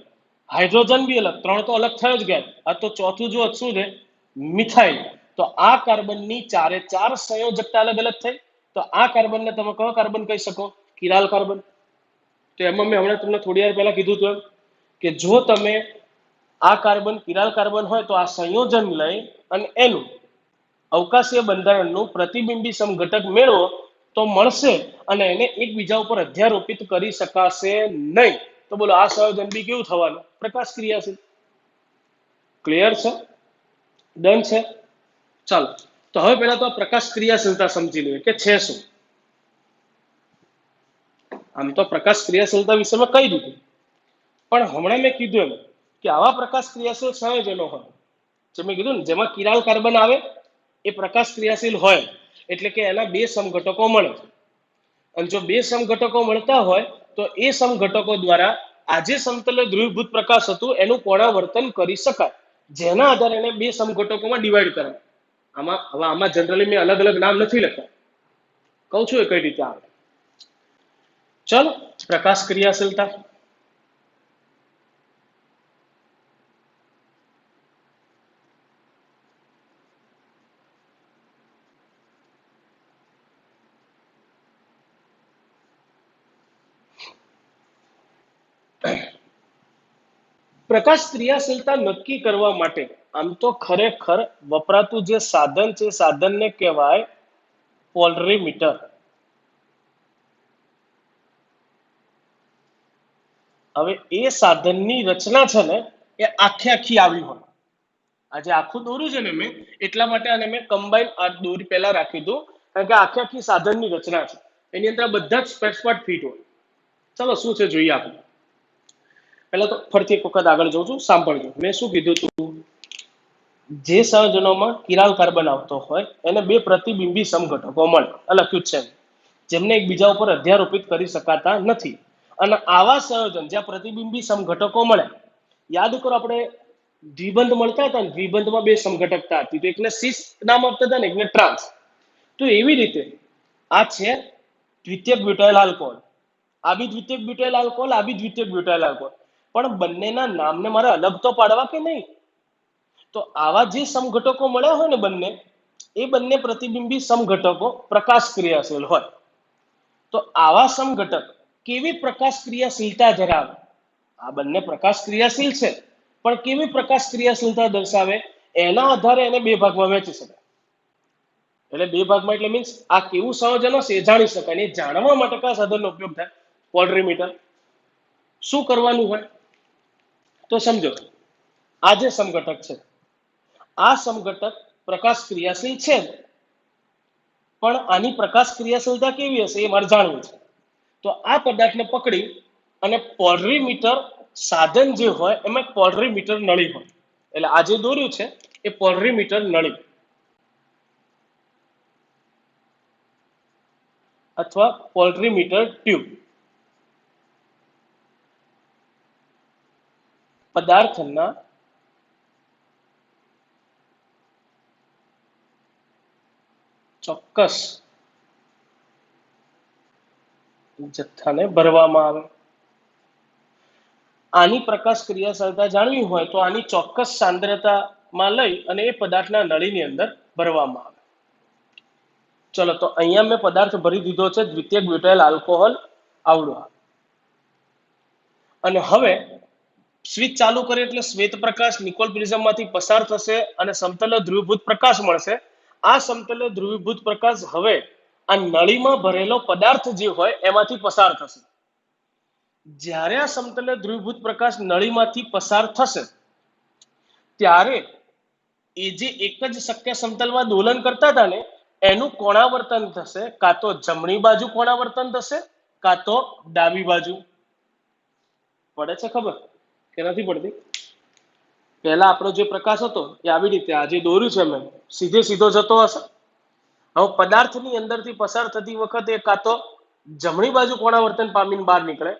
હાઇડ્રોજન બી અલગ, 3 તો અલગ થયો જ ગયા. આ તો ચોથું જો શું છે? મિથાઇલ. તો આ કાર્બનની 4 સંયોજકતા અલગ અલગ થઈ. તો આ કાર્બનને તમે કયો કાર્બન કહી શકો? Chiral carbon. તો એમાં મેં હમણાં તમને થોડી વાર પહેલા કીધું હતું કે જો તમે આ કાર્બન કિરાલ કાર્બન હોય તો આ સંયોજન લઈ અને એનું અવકાશીય બંધારણનું પ્રતિબિંબી સમઘટક મેળવો તો મળશે, અને એને એકબીજા ઉપર અધ્યારોપિત કરી શકાશે નહીં. તો બોલો આ સંયોજન બી કેવું થવાનું? પ્રકાશ ક્રિયાશીલ. ક્લિયર છે? ડન છે? ચાલો, તો હવે પહેલા તો આ પ્રકાશ ક્રિયાશીલતા સમજી લઈએ કે છે શું. આમ તો પ્રકાશ ક્રિયાશીલતા વિશે મેં કહી દીધું, પણ હમણાં મેં કીધું એમ કે આવા પ્રકાશ ક્રિયાશીલ સંયોજનો હોય, જે મેં કીધું ને, જેમાં કિરાલ કાર્બન આવે એ પ્રકાશ ક્રિયાશીલ હોય, એટલે કે એના 2 સમઘટકો મળે. અને જો 2 સમઘટકો મળતા હોય તો એ સમઘટકો દ્વારા આ જે સમતલે ધ્રુવીભૂત પ્રકાશ હતું એનું પુનરાવર્તન કરી શકાય, જેના આધારે એને 2 સમઘટકોમાં ડિવાઈડ કરાય. આમાં જનરલી મેં અલગ અલગ નામ નથી લખ્યા, કહું છું એ કઈ રીતે આવે. ચલો, પ્રકાશ ક્રિયાશીલતા. પ્રકાશ ક્રિયાશીલતા નક્કી કરવા માટે આમ તો ખરેખર વપરાતું જે સાધન છે, સાધનને કહેવાય પોલરીમીટર. હવે એ સાધનની રચના છે ને એ આખી આવી હોય. આજે આખું દોર્યું છે ને મેં, એટલા માટે આને મેં કમ્બાઈન આ દોરી પહેલા રાખી દઉં, કારણ કે આખી સાધનની રચના છે. એની અંદર બધા જ સ્પેર પાર્ટ ફિટ હોય. ચલો શું છે જોઈએ આપણે. પહેલા તો ફરીથી એક વખત આગળ જઉં છું, સાંભળજો. મેં શું કીધું હતું? જે સંયોજનોમાં કિરાલ કાર્બન આવતો હોય એને 2 પ્રતિબિંબી સમઘટકો મળે, લખ્યું છે, જેમને એકબીજા ઉપર અધ્યારોપિત કરી શકાતા નથી. અને આવા સંયોજન જ્યાં પ્રતિબિંબી સમઘટકો મળે, યાદ કરો આપણે દ્વિબંધ મળતા હતા ને, દ્વિબંધમાં 2 સમઘટકતા હતી, તો એકને સિસ નામ આપતા હતા ને એકને ટ્રાન્સ. તો એવી રીતે આ છે દ્વિતીયક બ્યુટાઇલ આલ્કોહોલ, આ બી દ્વિતીયક બ્યુટાઇલ આલ્કોહોલ, આ બી દ્વિતીયક બ્યુટાઇલ આલ્કોહોલ. પણ બંનેના નામને મારે અલગ તો પાડવા કે નહીં? તો આવા જે સમઘટકો મળ્યા હોય ને બંને, એ બંને પ્રતિબિંબી સમઘટકો પ્રકાશ ક્રિયાશીલ હોય. તો આવા સમઘટક કેવી પ્રકાશ ક્રિયાશીલતા ધરાવે? આ બંને પ્રકાશ ક્રિયાશીલ છે, પણ કેવી પ્રકાશ ક્રિયાશીલતા દર્શાવે એના આધારે એને 2 ભાગમાં વહેંચી શકાય. એટલે 2 ભાગમાં એટલે મીન્સ આ કેવું સંયોજન હશે એ જાણી શકાય. એ જાણવા માટે કયા સાધનનો ઉપયોગ થાય? પોલરીમીટર. શું કરવાનું હોય તો સમજો, આ જે સમઘટક છે, આ સમઘટક પ્રકાશ ક્રિયાશીલ છે, પણ આની પ્રકાશ ક્રિયાશીલતા કેવી હશે એ મારે જાણવું છે. તો આ પદાર્થને પકડી અને પોલરીમીટર સાધન જે હોય એમાં પોલરીમીટર નળી હોય. એટલે આ જે દોર્યું છે એ પોલરીમીટર નળી અથવા પોલરીમીટર ટ્યુબ પદાર્થના ચોક્કસ જથ્થાને ભરવામાં આવે. આની પ્રકાશ ક્રિયાશીલતા જાણવી હોય તો આની ચોક્કસ સાંદ્રતામાં લઈ અને એ પદાર્થના નળીની અંદર ભરવામાં આવે. ચલો, તો અહીંયા મેં પદાર્થ ભરી દીધો છે દ્વિતીયક બ્યુટાઇલ આલ્કોહોલ આવડો. અને હવે સ્વિચ ચાલુ કરીએ એટલે શ્વેત પ્રકાશ નિકોલ પ્રિઝમમાંથી પસાર થશે અને સમતલ ધ્રુવીભૂત પ્રકાશ મળશે. આ સમતલ ધ્રુવીભૂત પ્રકાશ હવે આ નળીમાં ભરેલો પદાર્થ જે હોય એમાંથી પસાર થશે. જ્યારે આ સમતલ ધ્રુવીભૂત પ્રકાશ નળીમાંથી પસાર થશે ત્યારે એ જે એક જ શક્ય સમતલમાં દોલન કરતા હતા ને એનું કોણાવર્તન થશે. કાં તો જમણી બાજુ કોણાવર્તન થશે કાં તો ડાબી બાજુ? પડે છે ખબર કે નથી પડતી? પહેલા આપણો જે પ્રકાશ હતો એ આવી રીતે આ જે દોર્યું છે મેં સીધે સીધો જતો હશે. હવે પદાર્થની અંદરથી પસાર થતી વખતે કાં તો જમણી બાજુ કોણાવર્તન પામીને બહાર નીકળે,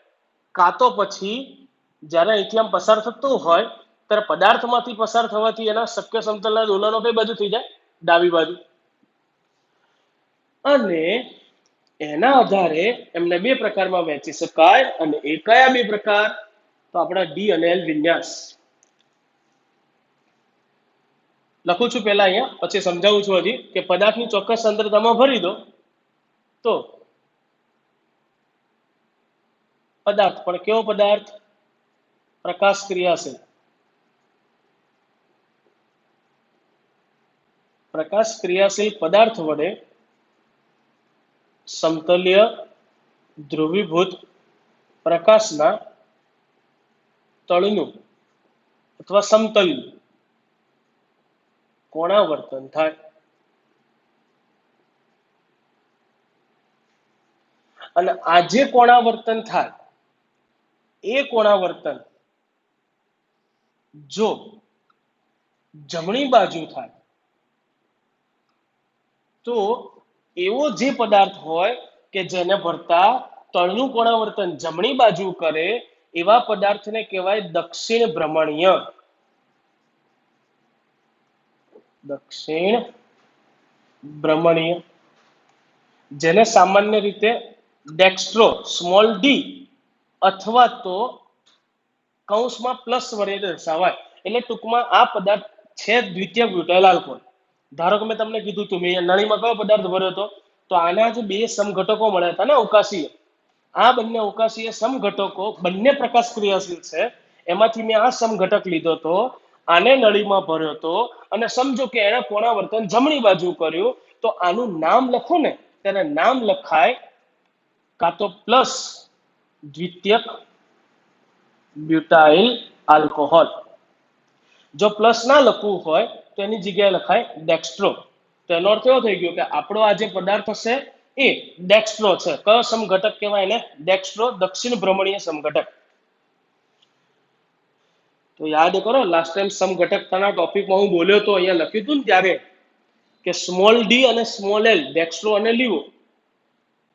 કાં તો પછી જ્યારે અહીંથી આમ પસાર થતો હોય ત્યારે પદાર્થમાંથી પસાર થવાથી એના શક્ય સમતલના દોલનો કઈ બાજુ થઈ જાય? ડાબી બાજુ. અને એના આધારે એમને બે પ્રકારમાં વહેંચી શકાય. અને એ કયા બે પ્રકાર? તો આપણા ડી અને એલ વિન્યાસ. લખું છું પહેલા અહીંયા, પછી સમજાવું છું હજી કે પદાર્થની ચોક્કસ સાંદ્રતામાં ભરી દો તો પદાર્થ, પણ કેવો પદાર્થ? પ્રકાશ ક્રિયાશીલ. પ્રકાશ ક્રિયાશીલ પદાર્થ વડે સમતલ્ય ધ્રુવીભૂત પ્રકાશના તળનું અથવા સમતલનું કોણાવર્તન થાય. અને આ જે કોણાવર્તન થાય એ કોણાવર્તન જો જમણી બાજુ થાય તો એવો જે પદાર્થ હોય કે જેને ભરતા તળનું કોણાવર્તન જમણી બાજુ કરે એવા પદાર્થને કહેવાય દક્ષિણ ભ્રમણીય. દક્ષિણ ભ્રમણીય, જેને સામાન્ય રીતે ડેક્સ્ટ્રો સ્મોલ ડી અથવા તો કૌંસમાં પ્લસ વડે દર્શાવાય. એટલે ટૂંકમાં આ પદાર્થ છે દ્વિતીય બ્યુટાઇલ આલ્કોહોલ. ધારો કે મેં તમને કીધું હતું મેં નળીમાં કયો પદાર્થ ભર્યો હતો? તો આના જે બે સમઘટકો મળ્યા હતા ને અવકાશીય, આ બંને અવકાશીય સમઘટકો બંને પ્રકાશ ક્રિયાશીલ છે. એમાંથી મેં આ સમઘટક લીધો હતો, આને નળીમાં ભર્યો હતો અને સમજો કે એણે કોણાવર્તન જમણી બાજુ કર્યું, તો આનું નામ લખો ને ત્યારે નામ લખાય કાં તો પ્લસ દ્વિતીયક બ્યુટાઇલ આલ્કોહોલ. જો પ્લસ ના લખવું હોય તો એની જગ્યાએ લખાય ડેક્સ્ટ્રો. તો એનો અર્થ એવો થઈ ગયો કે આપણો આ જે પદાર્થ હશે એ ડેક્સ્ટ્રો છે. કયો સમઘટક કહેવાય એને? ડેક્સ્ટ્રો, દક્ષિણ ભ્રમણીય સમઘટક. તો યાદ કરો લાસ્ટ ટાઈમ સમઘટકતાના ટોપિકમાં હું બોલ્યો તો અહીંયા લખ્યું હતું ને ત્યારે કે સ્મોલ ડી અને સ્મોલ એલ, ડેક્સ્ટ્રો અને લીવો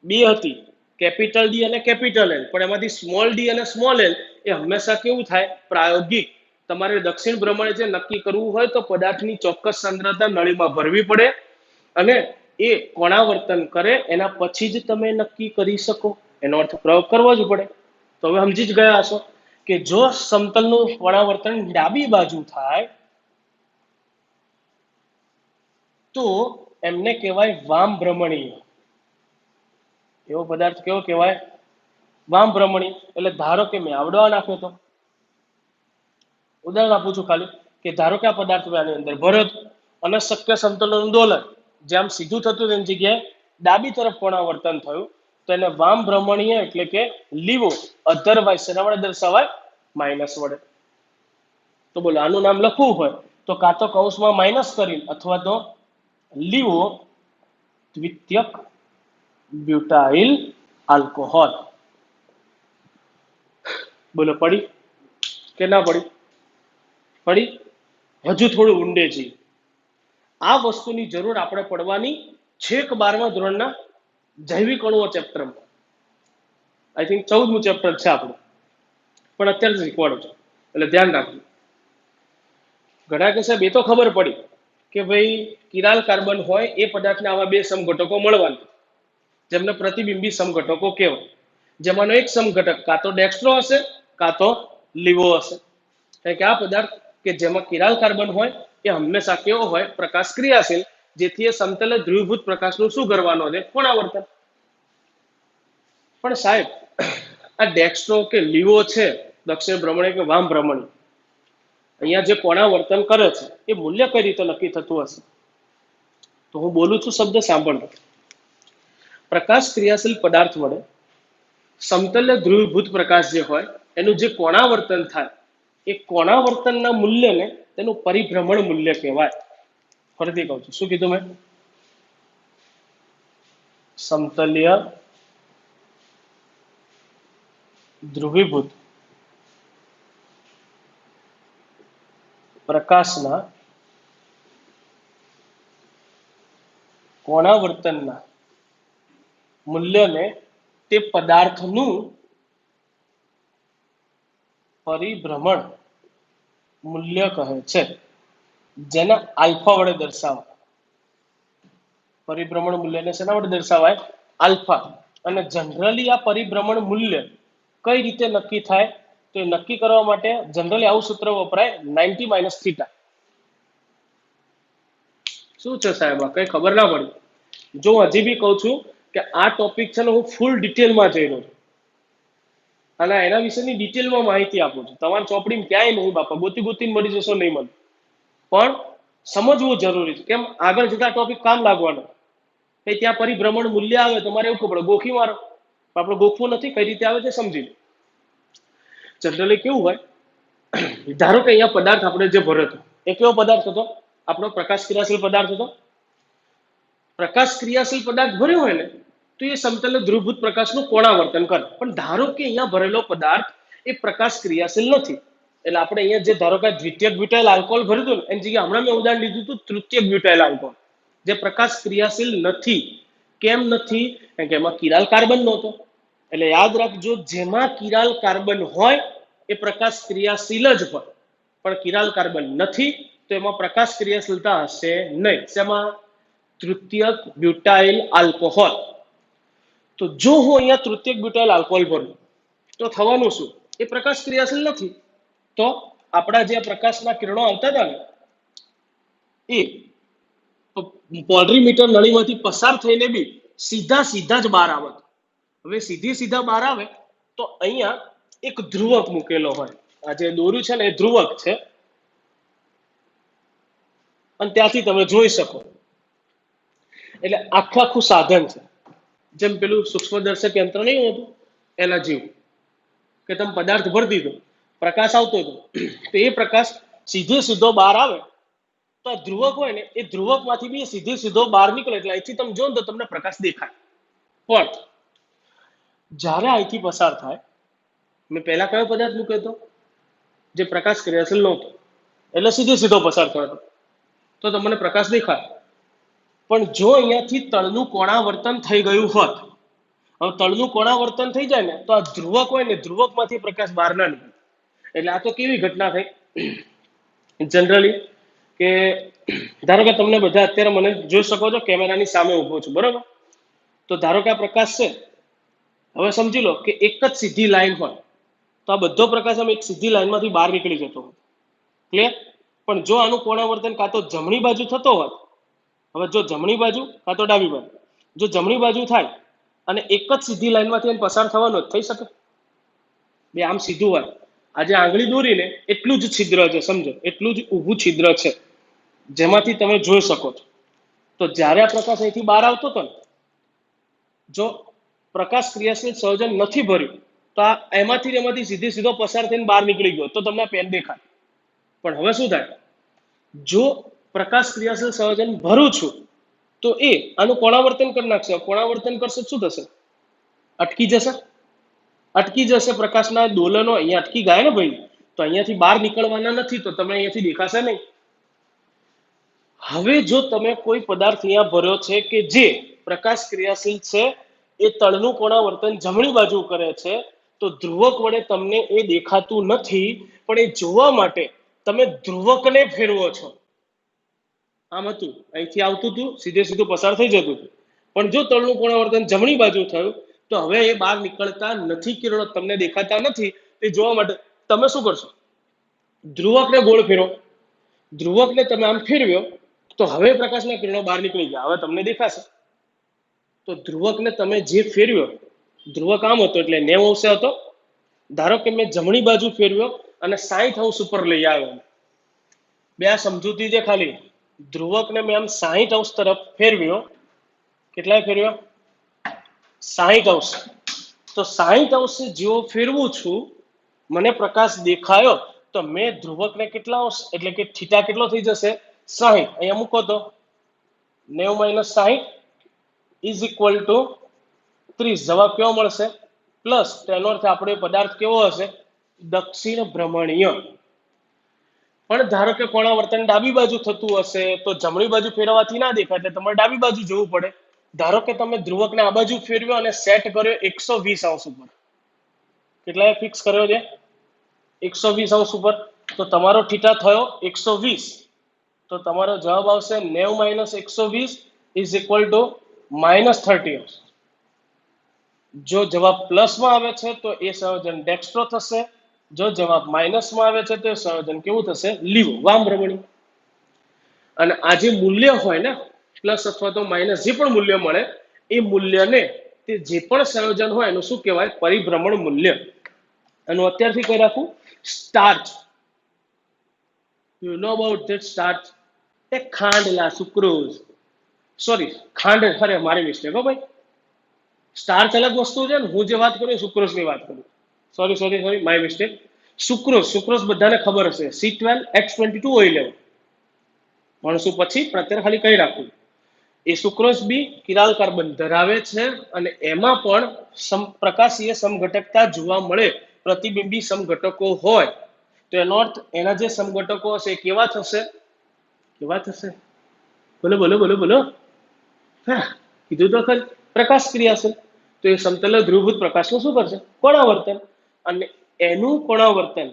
બે હતી, કેપિટલ ડી અને કેપિટલ એલ. પણ એમાંથી સ્મોલ ડી અને સ્મોલ એલ એ હંમેશા કેવું થાય? પ્રાયોગિક. તમારે દક્ષિણ ભ્રમણે જે નક્કી કરવું હોય તો પદાર્થની ચોક્કસ સાંદ્રતા નળીમાં ભરવી પડે અને એ કોણાવર્તન કરે એના પછી જ તમે નક્કી કરી શકો. એનો અર્થ પ્રયોગ કરવો જ પડે. તો હવે સમજી જ ગયા હશો કે જો સમતલનું કોણાવર્તન ડાબી બાજુ થાય તો એમને કહેવાય વામ ભ્રમણીય. એવો પદાર્થ કેવો કહેવાય? વામ ભ્રમણીય. એટલે ધારો કે મેં આવડવા નાખ્યો તો, ઉદાહરણ આપું છું ખાલી કે ધારો કે આ પદાર્થ મેં આની અંદર ભર્યો અને શક્ય સમતલનું દોલન જેમ સીધું થતું એની જગ્યાએ ડાબી તરફ કોણાવર્તન થયું, તો એને વામ ભ્રમણીય એટલે કે લીવો. અધરવાઇઝ શેના વડે દર્શાવાય? માઇનસ વડે. તો બોલો આનું નામ લખવું હોય તો કાં તો કૌંસમાં માઇનસ કરી અથવા તો લીવો દ્વિતીયક બ્યુટાઇલ આલ્કોહોલ. બોલો પડી કે ના પડી? પડી. હજુ થોડું ઊંડે જઈએ. આ વસ્તુની જરૂર આપણે પડવાની છેક 12મા ધોરણના જૈવિક અણુઓ ચેપ્ટરમાં. આઈ થિંક 14મું ચેપ્ટર છે આપણું, પણ અત્યારે શીખવાડું છું એટલે ધ્યાન રાખજો. ઘણા કે સાહેબ એ તો ખબર પડી કે ભાઈ કિરાલ કાર્બન હોય એ પદાર્થને આવા બે સમઘટકો મળવાના જેમને પ્રતિબિંબી સમઘટકો કહેવાય, જેમાંનો એક સમઘટક કાં તો ડેક્સ્ટ્રો હશે કાં તો લીવો હશે. કારણ કે આ પદાર્થ કે જેમાં કિરાલ કાર્બન હોય એ હંમેશા કેવો હોય? પ્રકાશ ક્રિયાશીલ. જેથી એ સમતલે ધ્રુવીભૂત પ્રકાશનું શું કરવાનો છે? કોણાવર્તન. પણ સાહેબ આ ડેક્સ્ટ્રો કે લીવો છે, દક્ષિણ ભ્રમણીય કે વામ ભ્રમણીય, અહીંયા જે કોણાવર્તન કરે છે એ મૂલ્ય કઈ રીતે નક્કી થતું હશે? તો હું બોલું છું શબ્દ સાંભળો. પ્રકાશ ક્રિયાશીલ પદાર્થ વડે સમતલ્ય ધ્રુવીભૂત પ્રકાશ જે હોય એનું જે કોણાવર્તન થાય એ કોણાવર્તનના મૂલ્યને તેનું પરિભ્રમણ મૂલ્ય કહેવાય. ફરીથી કહું છું, શું કીધું મેં? સમતલ્ય ધ્રુવીભૂત પ્રકાશના કોણાવર્તનના મૂલ્યને તે પદાર્થનું પરિભ્રમણ મૂલ્ય કહે છે, જેને આલ્ફા વડે દર્શાવાય. પરિભ્રમણ મૂલ્યને શેના વડે દર્શાવાય? આલ્ફા. અને જનરલી આ પરિભ્રમણ મૂલ્ય કઈ રીતે નક્કી થાય? તો એ નક્કી કરવા માટે જનરલી આવું સૂત્ર વપરાય, 90 માઇનસ થીટા. શું છે સાહેબ, કઈ ખબર ના પડી? જો હજી બી કહું છું કે આ ટોપિક છે ને હું ફૂલ ડિટેલમાં જઈ રહ્યો છું અને એના વિશેની ડિટેલમાં માહિતી આપું છું. તમારી ચોપડીમાં ક્યાંય નહીં બાપા, ગોતી ગોતીને મળી જશો નહીં મને, પણ સમજવું જરૂરી છે. કેમ? આગળ જતા ટોપિક કામ લાગવાનો. કે ત્યાં પરિભ્રમણ મૂલ્ય આવે તો મારે એવું ખબર ગોખી મારો, આપણે ગોખવું નથી, કઈ રીતે આવે છે સમજી લો. જનરલી કેવું હોય, ધારો કે અહીંયા પદાર્થ આપણે જે ભર્યો હતો એ કેવો પદાર્થ હતો? આપણો પ્રકાશ ક્રિયાશીલ પદાર્થ હતો. પ્રકાશ ક્રિયાશીલ પદાર્થ ભર્યો હોય ને તો એ સમતલ ધ્રુવભૂત પ્રકાશનું કોણાવર્તન કરે. પણ ધારો કે અહીંયા ભરેલો પદાર્થ એ પ્રકાશ ક્રિયાશીલ નથી, એટલે આપણે અહીંયા જે ધારો કે દ્વિતીયક બ્યુટાઇલ આલ્કોહોલ ભર્યું હતું ને એની જગ્યાએ હમણાં મેં ઉદાહરણ લીધું હતું તૃતીયક બ્યુટાઇલ આલ્કોહોલ, જે પ્રકાશ ક્રિયાશીલ નથી. કેમ નથી? કારણ કે એમાં કિરાલ કાર્બન નહોતો. એટલે યાદ રાખજો, જેમાં કિરાલ કાર્બન હોય એ પ્રકાશ ક્રિયાશીલ જ હોય, પણ કિરાલ કાર્બન નથી તો એમાં પ્રકાશ ક્રિયાશીલતા હશે નહીં. શેમાં? તૃતીયક બ્યુટાઇલ આલ્કોહોલ. તો જો હું અહીંયા તૃતીયક બ્યુટાઇલ આલ્કોહોલ ભરું તો થવાનું શું? એ પ્રકાશ ક્રિયાશીલ નથી, તો આપણા જે પ્રકાશના કિરણો આવતા હતા ને એ પોલરીમીટર નળીમાંથી પસાર થઈને બી સીધા જ બહાર આવે. હવે સીધા બહાર આવે તો અહીંયા એક ધ્રુવક મૂકેલો હોય. આ જે દોર્યું છે ને એ ધ્રુવક છે અને ત્યાંથી તમે જોઈ શકો. એટલે આખું સાધન છે, જેમ પેલું સૂક્ષ્મદર્શક યંત્ર નહીં હોતું એના જેવું, કે તમે પદાર્થ ભરી દીધો, પ્રકાશ આવતો હતો તો એ પ્રકાશ સીધો બહાર આવે તો આ ધ્રુવક હોય ને એ ધ્રુવકમાંથી બી સીધો બહાર નીકળે. એટલે અહીંથી તમે જો ને તો તમને પ્રકાશ દેખાય. પણ જ્યારે અહીંથી પસાર થાય, મેં પહેલા કયો પદાર્થ મૂક્યો હતો? જે પ્રકાશ ક્રિયાશીલ નહોતો, એટલે સીધો પસાર થયો તો તમને પ્રકાશ દેખાય. પણ જો અહીંયાથી તળનું કોણાવર્તન થઈ ગયું હોત, હવે તળનું કોણાવર્તન થઈ જાય ને તો આ ધ્રુવક હોય ને ધ્રુવકમાંથી પ્રકાશ બહાર ના નીકળે. એટલે આ તો કેવી ઘટના થઈ જનરલી, કે ધારો કે તમને બધા અત્યારે મને જોઈ શકો છો, કેમેરાની સામે ઊભો છું, બરોબર? તો ધારો કે આ પ્રકાશ છે. હવે સમજી લો કે એક જ સીધી લાઈન હોય તો આ બધો પ્રકાશ આમ એક સીધી લાઈનમાંથી બહાર નીકળી જતો હોય. ક્લિયર? પણ જો આનું કોણાવર્તન કાં તો જમણી બાજુ થતો હોત, હવે જો જમણી બાજુ કાં તો ડાબી બાજુ, જો જમણી બાજુ થાય અને એક જ સીધી લાઈનમાંથી એમ પસાર થવાનો થઈ શકે? બે આમ સીધું હોય, આજે આંગળી દોરીને એટલું જ છિદ્ર છે, સમજો, એટલું જ ઊભું છિદ્ર છે જેમાંથી તમે જોઈ શકો છો. તો જ્યારે આ પ્રકાશ અહીંથી બહાર આવતો હતો ને, જો પ્રકાશ ક્રિયાશીલ સંયોજન નથી ભર્યું તો આ એમાંથી સીધો પસાર થઈને બહાર નીકળી ગયો તો તમને પેન દેખાય. પણ હવે શું થાય? જો પ્રકાશ ક્રિયાશીલ સંયોજન ભરું છું તો એ આનું કોણાવર્તન કરી નાખશે. કોણાવર્તન કરશે શું થશે? અટકી જશે પ્રકાશના દોલનો અહીંયા અટકી ગયા ને ભાઈ, તો અહીંયાથી બહાર નીકળવાના નથી, તો તમને અહીંયાથી દેખાશે નહીં. હવે જો તમે કોઈ પદાર્થ અહીંયા ભર્યો છે કે જે પ્રકાશ ક્રિયાશીલ છે, એ તળનું કોણાવર્તન જમણી બાજુ કરે છે, તો ધ્રુવક વડે તમને એ દેખાતું નથી, પણ એ જોવા માટે તમે ધ્રુવકને ફેરવો છો. આમ હતું, અહીંથી આવતું હતું, સીધું પસાર થઈ જતું હતું. પણ જો તળનું કોણાવર્તન જમણી બાજુ થયું તો હવે એ બહાર નીકળતા નથી, કિરણો તમને દેખાતા નથી. એ જોવા માટે તમે શું કરશો? ધ્રુવકને ગોળ ફેરવો. ધ્રુવકને તમે આમ ફેરવ્યો તો હવે પ્રકાશના કિરણો બહાર નીકળી ગયા, હવે તમને દેખાશે. તો ધ્રુવકને તમે જે ફેરવ્યો, ધ્રુવક આમ હતો એટલે 90 અંશે હતો. ધારો કે મેં જમણી બાજુ ફેરવ્યો અને 60 અંશ ઉપર લઈ આવ્યો. બે આ સમજૂતી છે ખાલી. ધ્રુવકને મેં આમ 60 અંશ તરફ ફેરવ્યો. કેટલાય ફેરવ્યો? 60 અંશ. તો 60 અંશ જેવો ફેરવું છું, મને પ્રકાશ દેખાયો, તો મેં ધ્રુવકને કેટલા અંશ, એટલે કે થીટા કેટલો થઈ જશે? 60. અહીંયા મૂકો તો 90 - 60 ઇઝ ઇક્વલ ટુ 30. જવાબ કેવો મળશે? પ્લસ તેનો અર્થ આપણો એ પદાર્થ કેવો હશે? દક્ષિણ ભ્રમણીય. પણ ધારો કે કોણાવર્તન ડાબી બાજુ થતું હશે તો જમણી બાજુ ફેરવવાથી ના દેખાય, એટલે તમારે ડાબી બાજુ જવું પડે. ધારો કે તમે ધ્રુવકને આ બાજુ ફેરવ્યો અને સેટ કર્યો 120 અંશ ઉપર. કેટલા ફિક્સ કર્યો છે? 120 અંશ ઉપર. તો તમારો થીટા થયો 120. તો તમારો જવાબ આવશે 90 - 120 ઇઝ ઇક્વલ ટુ -30 અંશ. જો જવાબ પ્લસમાં આવે છે તો એ સંયોજન ડેક્સ્ટ્રો થશે. જો જવાબ માઇનસમાં આવે છે તો એ સંયોજન કેવું થશે? લીવો, વામ ભ્રમણી. અને આ જે મૂલ્ય હોય ને, પ્લસ અથવા તો માઇનસ જે પણ મૂલ્ય મળે, એ મૂલ્યને તે જે પણ સંયોજન હોય એનું શું કહેવાય? પરિભ્રમણ મૂલ્ય. એનું અત્યારથી કહી રાખું, starch. You know about that starch? એ ખાંડ લા, સુક્રોઝ. સોરી, ખાંડ, ખરે મારી મિસ્ટેક હો ભાઈ. સ્ટાર્ચ અલગ વસ્તુ છે ને, હું જે વાત કરું સુક્રોઝ ની વાત કરું. Sorry, my mistake. સુક્રોઝ બધાને ખબર હશે, C12H22O11. ભણશું પછી, પણ અત્યારે ખાલી કહી રાખું. એ સુક્રોઝ બી કિરાલ કાર્બન ધરાવે છે અને એમાં પણ પ્રકાશીય સમઘટકતા જોવા મળે, પ્રતિબિંબી સમઘટકો હોય. તો એનો અર્થ એના જે સમઘટકો હશે એ કેવા થશે? કેવા થશે? બોલો બોલો બોલો બોલો. હા, કીધું તો ખરી, પ્રકાશ ક્રિયા છે. તો એ સમતલ ધ્રુવભૂત પ્રકાશનું શું કરશે? કોણાવર્તન. અને એનું કોણાવર્તન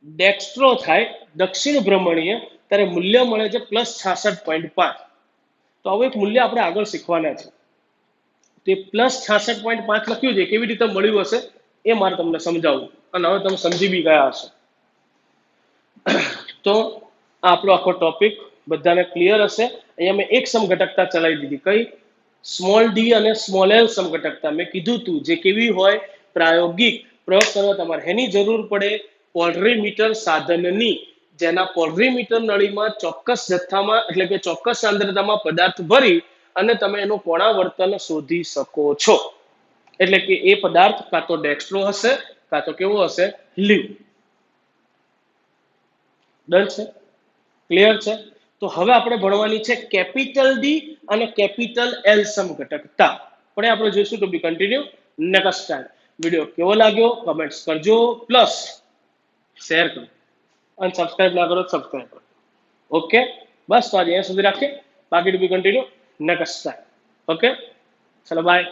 ડેક્સ્ટ્રો થાય, દક્ષિણ ભ્રમણીય, ત્યારે મૂલ્ય મળે છે +66.5. તો આવું એક મૂલ્ય આપણે આગળ શીખવાના છે. તે +66.5 લખ્યું છે, કેવી રીતે મળ્યું હશે એ મારે તમને સમજાવવું, અને હવે તમે સમજી બી ગયા હશો. તો આપણો આખો ટોપિક બધાને ક્લિયર હશે. અહીંયા મેં એક સમઘટકતા ચલાવી દીધી, કઈ? સ્મોલ ડી અને સ્મોલ એલ સમઘટકતા. મેં કીધું તું જે કેવી હોય? પ્રાયોગિક પ્રયોગ કરવા તમારે એની જરૂર પડે પોલરીમીટર સાધનની, જેના પોલરીમીટર નળીમાં ચોક્કસ જથ્થામાં એટલે કે ચોક્કસ સાંદ્રતામાં પદાર્થ ભરી અને તમે એનું કોણાવર્તન શોધી શકો છો. એટલે કે એ પદાર્થ કાં તો ડેક્સ્ટ્રો હશે કાં તો કેવો હશે? લીવ. ડન છે? ક્લિયર છે? તો હવે આપણે ભણવાની છે કેપિટલ ડી અને કેપિટલ એલ સમઘટકતા. પણ આપણે જોઈશું. ટુ બી કન્ટિન્યુ નેક્સ્ટ ટાઈમ. વિડીયો કેવો લાગ્યો કમેન્ટ્સ કરજો, પ્લસ શેર કરો, અને સબસ્ક્રાઇબ ના કરો સબસ્ક્રાઇબ કરો. ઓકે, બસ તો આજે અહીંયા સુધી રાખીએ. બાકી ટુ બી કન્ટિન્યુ નેક્સ્ટ ટાઈમ. ઓકે, ચલો બાય.